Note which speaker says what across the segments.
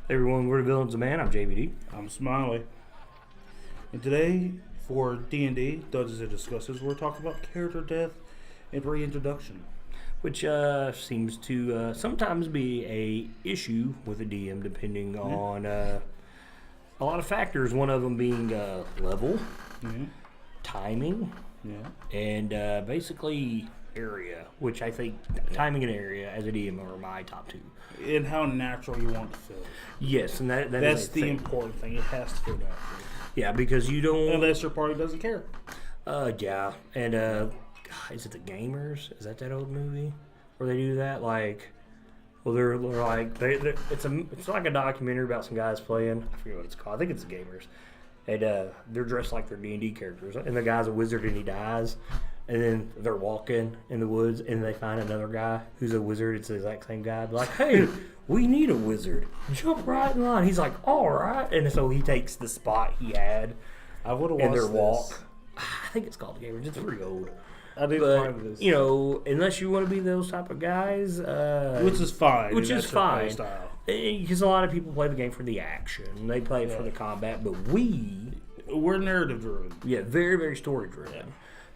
Speaker 1: Hey everyone, we're the Villains of Man. I'm JVD.
Speaker 2: I'm Smiley. And today, for D&D, Dungeons and Discusses, we're talking about character death and reintroduction.
Speaker 1: Which seems to sometimes be a issue with a DM depending on a lot of factors. One of them being level, timing, and basically area, which I think timing and area as a DM are my top two.
Speaker 2: And how natural you want to feel.
Speaker 1: Yes, and
Speaker 2: that's the important thing. It has to feel natural.
Speaker 1: Yeah, because you don't...
Speaker 2: Unless your party doesn't care.
Speaker 1: Yeah, and is it The Gamers? Is that old movie where they do that? Like, well, they're like it's like a documentary about some guys playing. I forget what it's called. I think it's The Gamers, and they're dressed like they're D&D characters, and the guy's a wizard and he dies, and then they're walking in the woods and they find another guy who's a wizard. It's the exact same guy. They're like, hey, we need a wizard. Jump right in line. He's like, all right, and so he takes the spot he had.
Speaker 2: I would have
Speaker 1: in their
Speaker 2: watched
Speaker 1: walk.
Speaker 2: this.
Speaker 1: I think it's called The Gamers. It's pretty old.
Speaker 2: I didn't
Speaker 1: But,
Speaker 2: find this.
Speaker 1: you know, unless you want to be those type of guys.
Speaker 2: Which is fine.
Speaker 1: Which is fine.
Speaker 2: Style.
Speaker 1: Because a lot of people play the game for the action. They play it for the combat. But
Speaker 2: we're narrative driven.
Speaker 1: Yeah, very, very story driven. Yeah.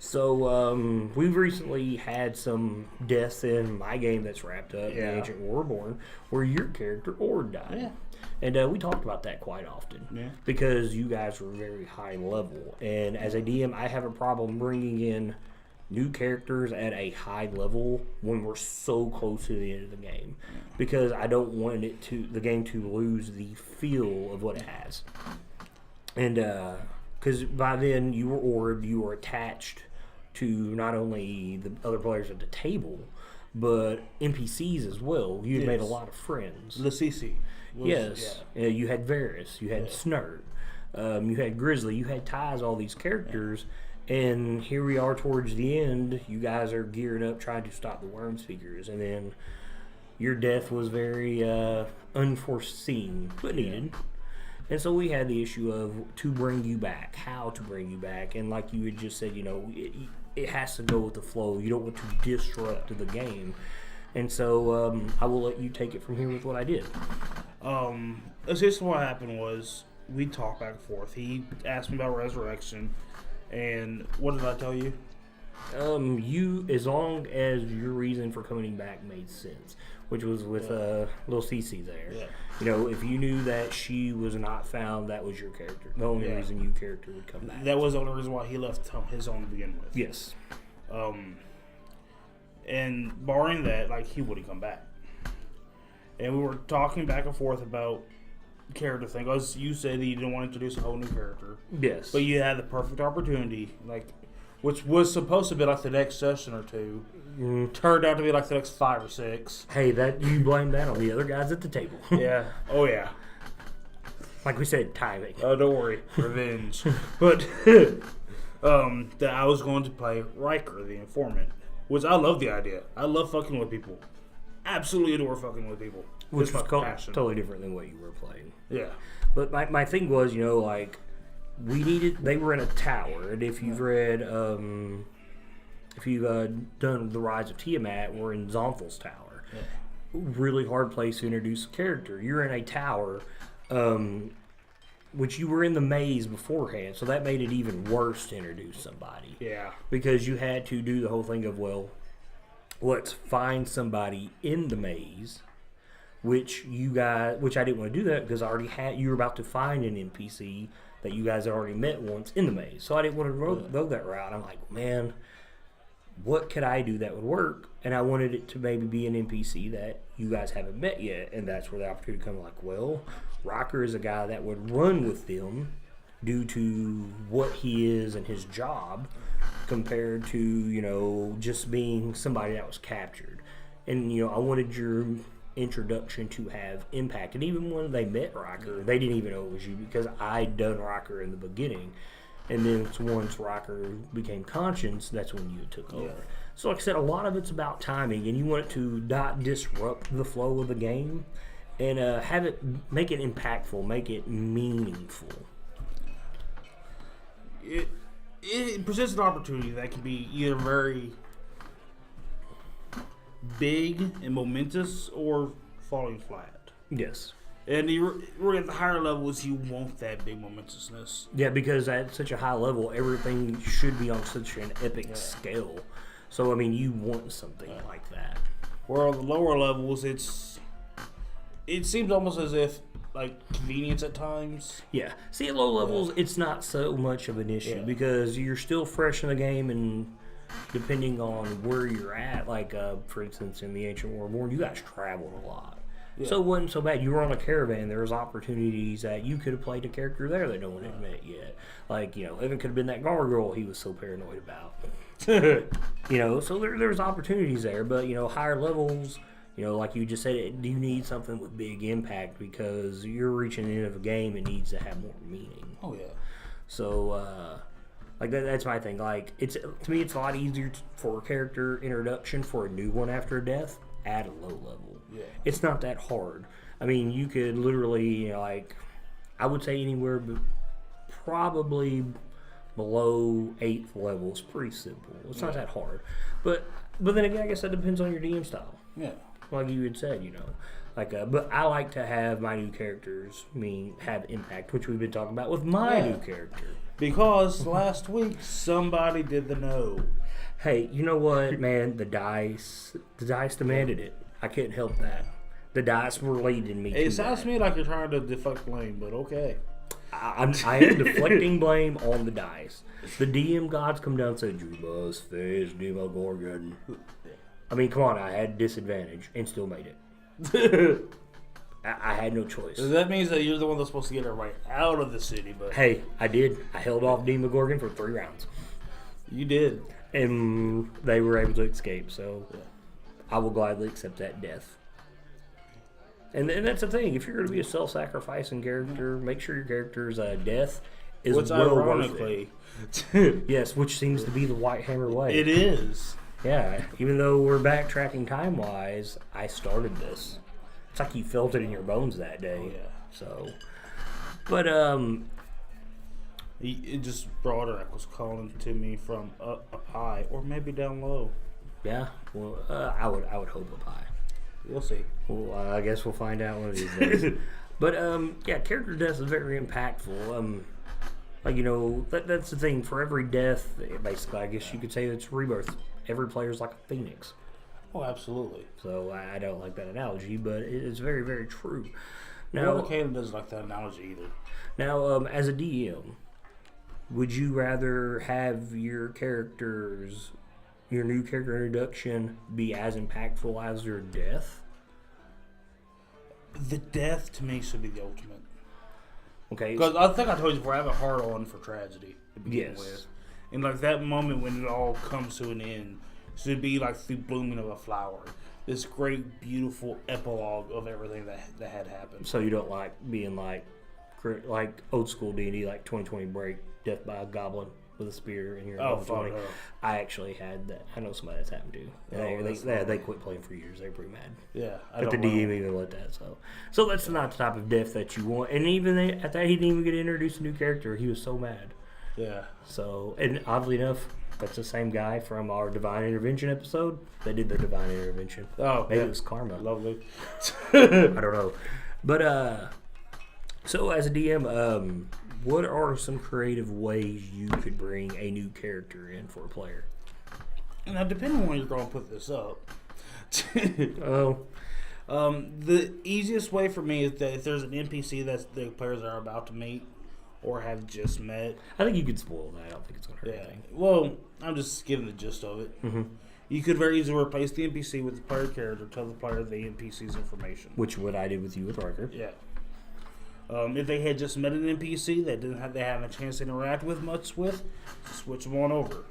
Speaker 1: So we've recently had some deaths in my game that's wrapped up, the Ancient Warborn, where your character Ord died.
Speaker 2: Yeah.
Speaker 1: And we talked about that quite often because you guys were very high level. And as a DM, I have a problem bringing in new characters at a high level when we're so close to the end of the game, because I don't want the game to lose the feel of what it has. And because by then you were Ord, you were attached to not only the other players at the table, but NPCs as well. You had made a lot of friends.
Speaker 2: The CC.
Speaker 1: You had Varys, you had Snurt, you had Grizzly, you had Ties, all these characters, and here we are towards the end. You guys are gearing up trying to stop the Worm Speakers, and then your death was very unforeseen, but needed. And so we had the issue of to bring you back, how to bring you back, and like you had just said, you know, it has to go with the flow. You don't want to disrupt the game. And so I will let you take it from here with what I did.
Speaker 2: Essentially what happened was we talked back and forth. He asked me about Resurrection, and what did I tell you?
Speaker 1: You, as long as your reason for coming back made sense, which was with little Cece there. Yeah. You know, if you knew that she was not found, that was your character. The only reason your character would come back.
Speaker 2: That was the only reason why he left his own to begin with.
Speaker 1: Yes.
Speaker 2: And barring that, like, he wouldn't come back. And we were talking back and forth about character thing. Because you said that you didn't want to introduce a whole new character.
Speaker 1: Yes.
Speaker 2: But you had the perfect opportunity, like, which was supposed to be like the next session or two. Turned out to be like the next 5 or 6.
Speaker 1: Hey, you blame that on the other guys at the table.
Speaker 2: Yeah. Oh, yeah.
Speaker 1: Like we said, timing.
Speaker 2: Oh, don't worry. Revenge. But that I was going to play Riker, the informant. Which I love the idea. I love fucking with people. Absolutely adore fucking with people.
Speaker 1: Which was totally different than what you were playing.
Speaker 2: Yeah.
Speaker 1: But my thing was, you know, like, they were in a tower. And if you've read, if you've done The Rise of Tiamat, we're in Zonthal's tower. Yeah. Really hard place to introduce a character. You're in a tower, which you were in the maze beforehand, so that made it even worse to introduce somebody.
Speaker 2: Yeah. Because
Speaker 1: you had to do the whole thing of, well, let's find somebody in the maze, which I didn't want to do that because you were about to find an NPC that you guys had already met once in the maze. So I didn't want to go that route. I'm like, man, what could I do that would work? And I wanted it to maybe be an NPC that you guys haven't met yet. And that's where the opportunity comes, like, well, Rocker is a guy that would run with them due to what he is and his job compared to, you know, just being somebody that was captured. And, you know, I wanted your introduction to have impact. And even when they met Rocker, they didn't even know it was you because I'd done Rocker in the beginning. And then once Rocker became conscious, that's when you took over. So like I said, a lot of it's about timing, and you want it to not disrupt the flow of the game and make it impactful, make it meaningful.
Speaker 2: It presents an opportunity that can be either very big and momentous or falling flat.
Speaker 1: Yes.
Speaker 2: And you're at the higher levels, you want that big momentousness.
Speaker 1: Yeah, because at such a high level, everything should be on such an epic scale. So, I mean, you want something like that.
Speaker 2: Where on the lower levels, it seems almost as if, like, convenience at times.
Speaker 1: Yeah. See, at low levels, it's not so much of an issue because you're still fresh in the game, and depending on where you're at, like, for instance, in the Ancient War Born, you guys traveled a lot. Yeah. So it wasn't so bad. You were on a caravan. There was opportunities that you could have played a character there that no one had met yet. Like, Evan could have been that gargoyle he was so paranoid about. So there's opportunities there. But, higher levels, like you just said, you need something with big impact because you're reaching the end of a game. It needs to have more meaning.
Speaker 2: Oh, yeah.
Speaker 1: So, that's my thing. Like, to me, it's a lot easier for a character introduction for a new one after a death at a low level.
Speaker 2: Yeah.
Speaker 1: It's not that hard. I mean, you could literally, I would say anywhere but probably below 8th level. It's pretty simple. It's not that hard. But then again, I guess that depends on your DM style.
Speaker 2: Yeah.
Speaker 1: Like you had said, but I like to have my new characters have impact, which we've been talking about with my new character.
Speaker 2: Because last week somebody did the no.
Speaker 1: Hey, you know what, man? The dice demanded it. I couldn't help that. The dice were leading me to
Speaker 2: It sounds to me like you're trying to deflect blame, but okay.
Speaker 1: I am deflecting blame on the dice. The DM gods come down and say, "You must face Demogorgon." I mean, come on, I had disadvantage and still made it. I had no choice.
Speaker 2: So that means that you're the one that's supposed to get everybody out of the city, but...
Speaker 1: Hey, I did. I held off Demogorgon for 3 rounds.
Speaker 2: You did.
Speaker 1: And they were able to escape, so I will gladly accept that death. And that's the thing. If you're going to be a self-sacrificing character, make sure your character's death is well worth it. Yes, which seems to be the White Hammer way.
Speaker 2: It is.
Speaker 1: Yeah, even though we're backtracking time-wise, I started this. It's like you felt it in your bones that day.
Speaker 2: Oh, yeah.
Speaker 1: So, but
Speaker 2: it just Broderick was calling to me from up high, or maybe down low.
Speaker 1: Yeah, well, I would hope up high.
Speaker 2: We'll see.
Speaker 1: Well, I guess we'll find out one of these days. But character death is very impactful. That's the thing. For every death, basically, I guess you could say it's rebirth. Every player's like a phoenix.
Speaker 2: Oh, absolutely.
Speaker 1: So I don't like that analogy, but it's very, very true. Now,
Speaker 2: Caleb doesn't like that analogy either.
Speaker 1: Now, as a DM, would you rather have your new character introduction be as impactful as your death?
Speaker 2: The death to me should be the ultimate.
Speaker 1: Okay.
Speaker 2: Because I think I told you before, I have a hard on for tragedy to begin with. And like that moment when it all comes to an end should be like the blooming of a flower. This great, beautiful epilogue of everything that had happened.
Speaker 1: So you don't like being like old school D&D, like 2020 break, death by a goblin with a spear in your
Speaker 2: fuck no.
Speaker 1: I actually had that. I know somebody that's happened to. They quit playing for years. They were pretty mad.
Speaker 2: Yeah,
Speaker 1: but the DM even let that. So that's not the type of death that you want. And even at that, he didn't even get to introduce a new character. He was so mad.
Speaker 2: Yeah.
Speaker 1: So, and oddly enough, that's the same guy from our Divine Intervention episode. They did the Divine Intervention.
Speaker 2: Oh,
Speaker 1: maybe it was Karma.
Speaker 2: Lovely.
Speaker 1: I don't know. But, so as a DM, what are some creative ways you could bring a new character in for a player?
Speaker 2: Now, depending on when you're going to put this up. The easiest way for me is that if there's an NPC that the players are about to meet, or have just met.
Speaker 1: I think you could spoil that. I don't think it's going to hurt anything.
Speaker 2: Well, I'm just giving the gist of it.
Speaker 1: Mm-hmm.
Speaker 2: You could very easily replace the NPC with the player character, tell the player the NPC's information.
Speaker 1: Which what I did with you with Riker.
Speaker 2: Yeah. If they had just met an NPC that they haven't a chance to interact with much with, switch them on over.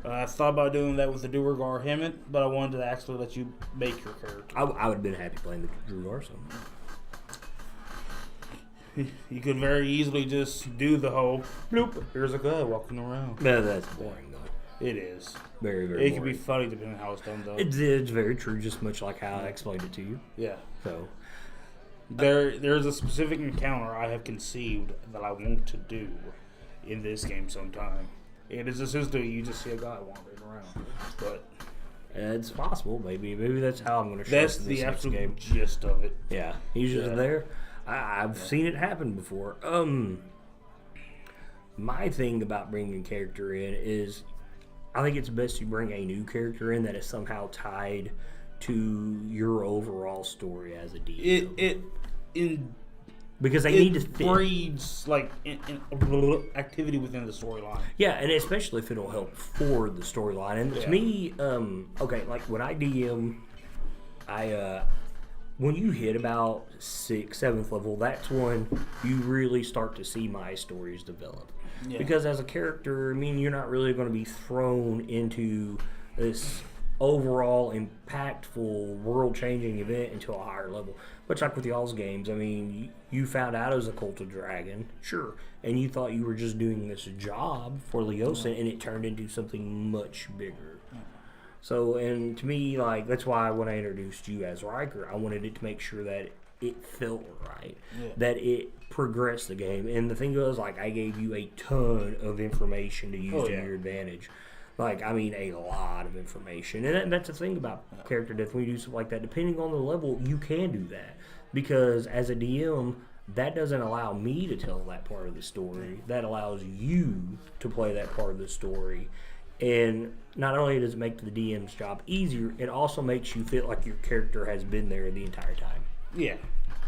Speaker 2: I thought about doing that with the Duergar Hammett, but I wanted to actually let you make your character.
Speaker 1: I would have been happy playing the Duergar. So.
Speaker 2: You could very easily just do the whole bloop. Here's a guy walking around.
Speaker 1: No, that's boring though.
Speaker 2: It is
Speaker 1: very, very.
Speaker 2: It
Speaker 1: boring.
Speaker 2: can be funny depending on how it's done though.
Speaker 1: It's very true, just much like how I explained it to you.
Speaker 2: Yeah.
Speaker 1: So
Speaker 2: there's a specific encounter I have conceived that I want to do in this game sometime. It is essentially you just see a guy wandering around, but.
Speaker 1: It's possible, maybe that's how I'm going to show
Speaker 2: That's
Speaker 1: this
Speaker 2: the
Speaker 1: next
Speaker 2: absolute
Speaker 1: game.
Speaker 2: gist of it.
Speaker 1: Yeah, he's just there. I've seen it happen before. My thing about bringing a character in is, I think it's best you bring a new character in that is somehow tied to your overall story as a DM. Because they need to fit.
Speaker 2: Breeds like activity within the storyline.
Speaker 1: Yeah, and especially if it'll help for the storyline. And to me, okay, like when I DM, when you hit about 6th, 7th level, that's when you really start to see my stories develop. Yeah. Because as a character, I mean, you're not really going to be thrown into this overall impactful, world-changing event until a higher level. Much like with y'all's games, I mean, you found out it was a cult of dragon, sure, and you thought you were just doing this job for Leosin, and it turned into something much bigger. So, and to me, like, that's why when I introduced you as Riker, I wanted it to make sure that it felt right, that it progressed the game. And the thing was, like, I gave you a ton of information to use to your advantage. Like, I mean, a lot of information. And that's the thing about character death. When you do stuff like that, depending on the level, you can do that. Because as a DM, that doesn't allow me to tell that part of the story. That allows you to play that part of the story. And not only does it make the DM's job easier, it also makes you feel like your character has been there the entire time.
Speaker 2: Yeah.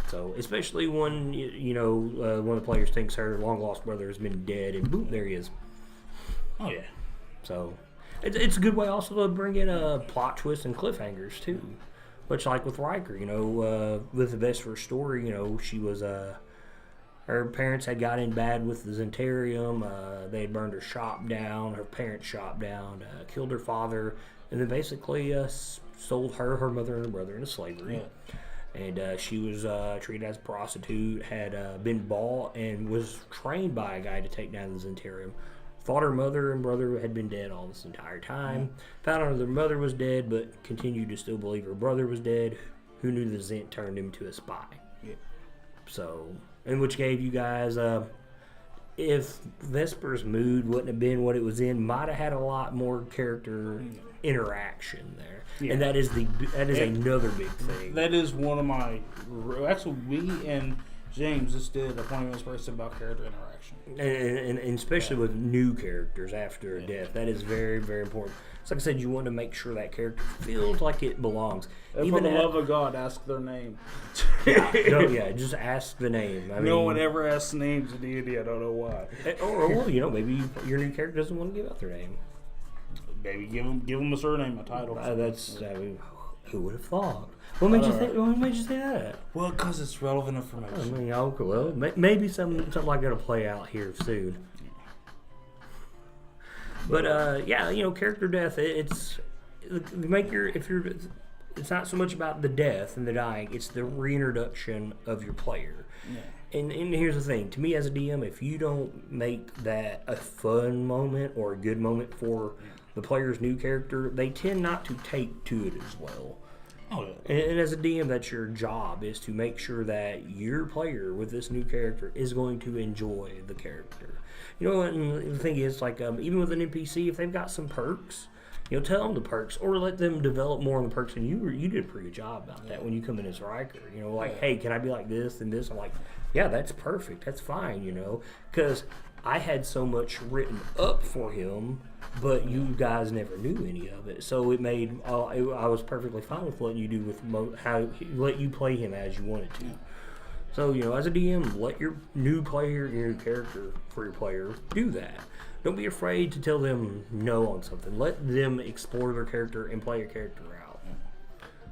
Speaker 1: So, especially when, one of the players thinks her long-lost brother has been dead, and boom, there he is.
Speaker 2: Oh, yeah.
Speaker 1: So, it's a good way also to bring in plot twists and cliffhangers, too. Much like with Riker, with the Vesper story, she was, her parents had got in bad with the Zentarium. They had burned her shop down, her parents' shop down, killed her father, and then basically sold her mother, and her brother into slavery. Yeah. And she was treated as a prostitute, had been bought, and was trained by a guy to take down the Zentarium. Thought her mother and brother had been dead all this entire time. Found out their mother was dead, but continued to still believe her brother was dead. Who knew the Zent turned him into a spy? Yeah. So, and which gave you guys, if Vesper's mood wouldn't have been what it was in, might have had a lot more character interaction there. Yeah. And that is another big thing.
Speaker 2: That is one of my, actually, we and James just did a 20-minute person about character interaction.
Speaker 1: And especially with new characters after a death. That is very, very important. So like I said, you want to make sure that character feels like it belongs.
Speaker 2: And even for the love of God, ask their name.
Speaker 1: Just ask the name.
Speaker 2: No one ever asks names in D&D. I don't know why.
Speaker 1: Or maybe your new character doesn't want to give out their name.
Speaker 2: Maybe give them a surname, a title.
Speaker 1: Who would have thought? What made you say that?
Speaker 2: Well, because it's relevant information.
Speaker 1: Well, maybe something like that'll play out here soon. But character death. It's not so much about the death and the dying. It's the reintroduction of your player. Yeah. And here's the thing. To me, as a DM, if you don't make that a fun moment or a good moment for the player's new character, they tend not to take to it as well. Oh, yeah. And as a DM, that's your job, is to make sure that your player with this new character is going to enjoy the character. And the thing is, like, even with an NPC, if they've got some perks, tell them the perks, or let them develop more on the perks. And you did a pretty good job about that when you come in as Riker. Hey, can I be like this and this? I'm like, yeah, that's perfect. That's fine, because I had so much written up for him, but you guys never knew any of it. So it made I was perfectly fine with letting you do let you play him as you wanted to. So as a DM, let your new player, your new character for your player do that. Don't be afraid to tell them no on something. Let them explore their character and play your character out.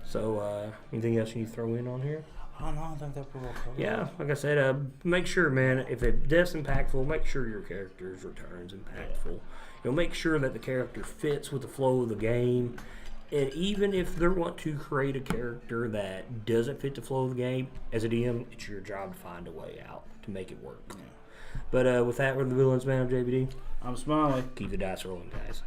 Speaker 1: So anything else you need to throw in on here?
Speaker 2: Oh, no, I think that pretty well covers.
Speaker 1: Yeah, like I said, make sure, man, if it death's impactful, make sure your character's return's impactful. Make sure that the character fits with the flow of the game. And even if they want to create a character that doesn't fit the flow of the game, as a DM, it's your job to find a way out to make it work. Yeah. But with that, we're the Villains, man. I'm JVD.
Speaker 2: I'm Smiley.
Speaker 1: Keep the dice rolling, guys.